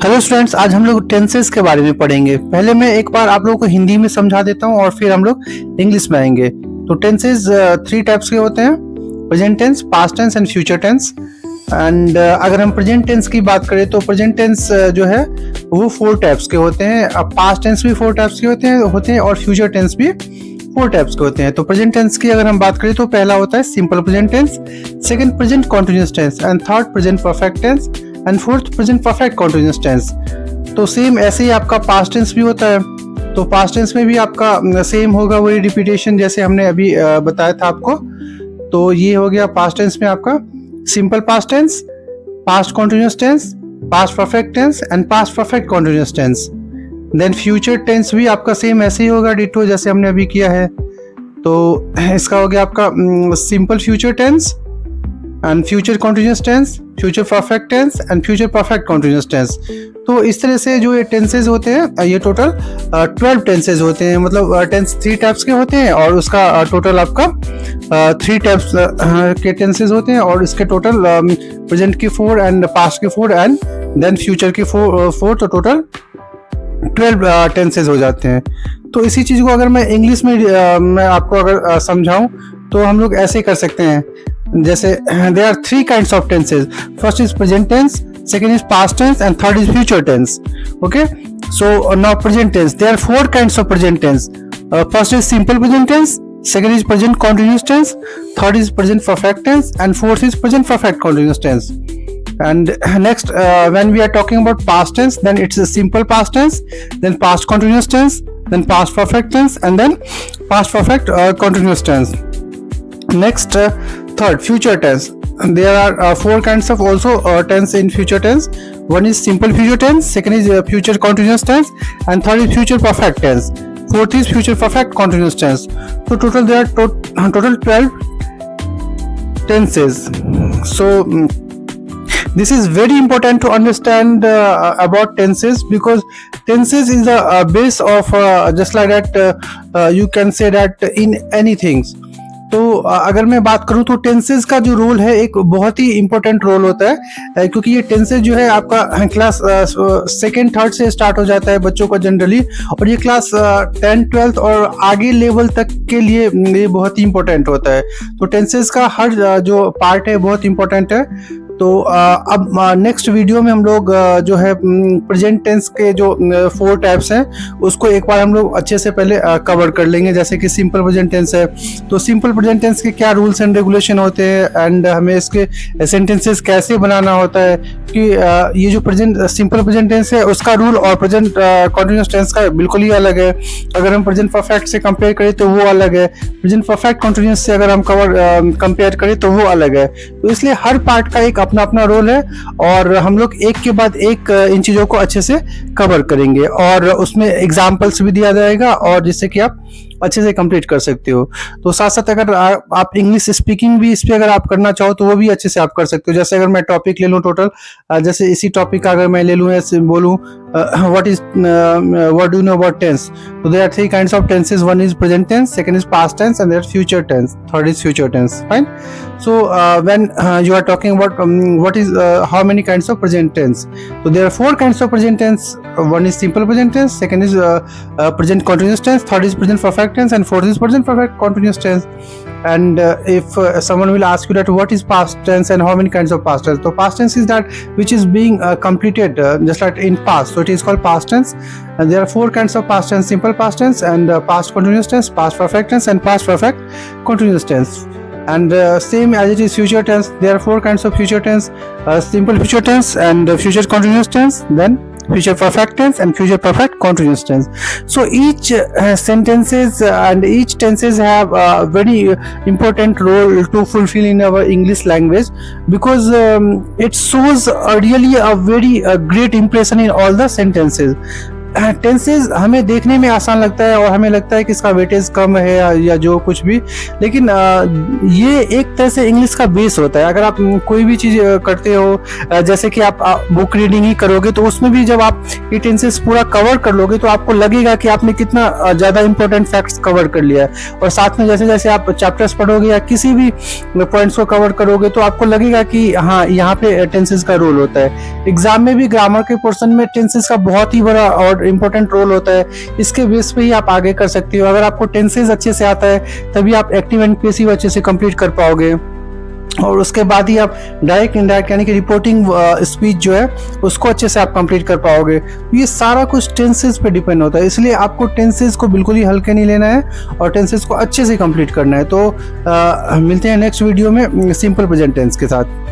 Hello students, आज हम लोग टेंसेस के बारे में पढ़ेंगे। पहले मैं एक बार आप लोगों को हिंदी में समझा देता हूँ और फिर हम लोग इंग्लिश में आएंगे। तो टेंसेस थ्री टाइप्स के होते हैं: present tense, past tense and future tense. And अगर हम प्रेजेंट टेंस की बात करें तो प्रेजेंट टेंस जो है वो फोर टाइप्स के होते हैं। अब पास्ट टेंस भी फोर टाइप्स के होते हैं और फ्यूचर टेंस भी फोर टाइप्स के होते हैं। तो प्रेजेंट टेंस की अगर हम बात करें तो पहला होता है simple present tense, second present continuous tense and third present perfect tense and fourth present perfect continuous tense. तो सेम ऐसे ही आपका पास्ट टेंस भी होता है। तो पास्ट टेंस में भी आपका सेम होगा, वही रिपीटेशन जैसे हमने अभी बताया था आपको। तो ये हो गया पास्ट टेंस में आपका simple past tense, past continuous tense, past perfect tense and past perfect continuous tense. Then future tense भी आपका सेम ऐसे ही होगा, डिटो जैसे हमने अभी किया है। तो इसका हो गया आपका simple future tense and future continuous tense, future perfect tense and future perfect continuous tense. तो इस तरह से जो ये टेंसेज होते हैं, ये टोटल 12 टेंसेज होते हैं। मतलब टेंस थ्री टाइप्स के होते हैं और उसका टोटल आपका थ्री टाइप्स के टेंसेज होते हैं। और इसके टोटल प्रेजेंट की 4 एंड पास्ट की 4 एंड देन फ्यूचर की 4 तो टोटल 12 टेंसेज हो जाते हैं। तो इसी चीज़ को अगर मैं इंग्लिश में मैं आपको अगर समझाऊं तो हम लोग ऐसे कर सकते हैं। जैसे there are three kinds of tenses. First is present tense, second is past tense and third is future tense. Okay, so now present tense, there are four kinds of present tense. First is simple present tense, second is present continuous tense, third is present perfect tense and fourth is present perfect continuous tense. And next when we are talking about past tense, then it's a simple past tense, then past continuous tense, then past perfect tense and then past perfect continuous tense. Next third future tense, there are four kinds of also tense in future tense. One is simple future tense, second is future continuous tense and third is future perfect tense, fourth is future perfect continuous tense. So total there are total 12 tenses. So this is very important to understand about tenses, because tenses is the base of just like that you can say that in anything. तो अगर मैं बात करूं तो tenses का जो role है एक बहुत ही इंपॉर्टेंट रोल होता है, क्योंकि ये टेंसेस जो है आपका क्लास सेकेंड थर्ड से स्टार्ट हो जाता है बच्चों का जनरली, और ये क्लास 10 12 और आगे लेवल तक के लिए ये बहुत ही इंपॉर्टेंट होता है। तो टेंसेस का हर जो पार्ट है बहुत इंपॉर्टेंट है। तो अब नेक्स्ट वीडियो में हम लोग जो है प्रेजेंट टेंस के जो 4 टाइप्स हैं उसको एक बार हम लोग अच्छे से पहले कवर कर लेंगे। जैसे कि सिंपल प्रेजेंट टेंस है, तो सिंपल प्रेजेंट टेंस के क्या रूल्स एंड रेगुलेशन होते हैं एंड हमें इसके सेंटेंसेस कैसे बनाना होता है, कि ये जो प्रेजेंट सिंपल प्रेजेंट टेंस है उसका रूल और प्रेजेंट कॉन्टिन्यूअस टेंस का बिल्कुल ही अलग है। अगर हम प्रेजेंट परफेक्ट से कंपेयर करें तो वो अलग है, प्रेजेंट परफेक्ट कॉन्टिन्यूअस से अगर हम कंपेयर करें तो वो अलग है। तो इसलिए हर पार्ट का एक अपना अपना रोल है और हम लोग एक के बाद एक इन चीज़ों को अच्छे से कवर करेंगे और उसमें एग्जाम्पल्स भी दिया जाएगा और जिससे कि आप अच्छे से कंप्लीट कर सकते हो। तो साथ साथ अगर आप इंग्लिश स्पीकिंग भी इस पर अगर आप करना चाहो तो वो भी अच्छे से आप कर सकते हो। जैसे अगर मैं टॉपिक ले लूँ टोटल, जैसे इसी टॉपिक का अगर मैं ले लूँ ऐसे बोलूँ what do you know about tense? So there are 3 kinds of tenses. One is present tense, second is past tense and there's future tense, third is future tense. Fine. So when you are talking about what is how many kinds of present tense, so there are 4 kinds of present tense. One is simple present tense, second is present continuous tense, third is present perfect tense and fourth is present perfect continuous tense. And if someone will ask you that what is past tense and how many kinds of past tense, so past tense is that which is being completed just like in past, so it is called past tense. And there are 4 kinds of past tense: simple past tense and past continuous tense, past perfect tense and past perfect continuous tense. And same as it is future tense, there are 4 kinds of future tense: simple future tense and future continuous tense, then future perfect tense and future perfect continuous tense. So each sentences and each tenses have a very important role to fulfill in our English language, because it shows really a very great impression in all the sentences. Tenses हमें देखने में आसान लगता है और हमें लगता है कि इसका वेटेज कम है या जो कुछ भी, लेकिन ये एक तरह से इंग्लिश का बेस होता है। अगर आप कोई भी चीज़ करते हो, जैसे कि आप बुक रीडिंग ही करोगे, तो उसमें भी जब आप ये टेंसेज पूरा कवर कर लोगे तो आपको लगेगा कि आपने कितना ज़्यादा इंपॉर्टेंट फैक्ट्स कवर कर लिया है। और साथ में जैसे जैसे आप चैप्टर्स पढ़ोगे या किसी भी पॉइंट्स को कवर करोगे तो आपको लगेगा कि हाँ, यहाँ पे टेंसेज का रोल होता है। एग्जाम में भी ग्रामर के पोर्शन में टेंसेज का बहुत ही बड़ा और इम्पोर्टेंट रोल होता है। इसके बेस पे ही आप आगे कर सकते हो। अगर आपको टेंसेज अच्छे से आता है तभी आप एक्टिव एंड पैसिव अच्छे से कंप्लीट कर पाओगे, और उसके बाद ही आप डायरेक्ट इनडायरेक्ट यानी कि रिपोर्टिंग स्पीच जो है उसको अच्छे से आप कंप्लीट कर पाओगे। ये सारा कुछ टेंसेज पे डिपेंड होता है, इसलिए आपको टेंसेज को बिल्कुल ही हल्के नहीं लेना है और टेंसेज को अच्छे से कंप्लीट करना है। तो मिलते हैं नेक्स्ट वीडियो में सिंपल प्रेजेंट टेंस के साथ।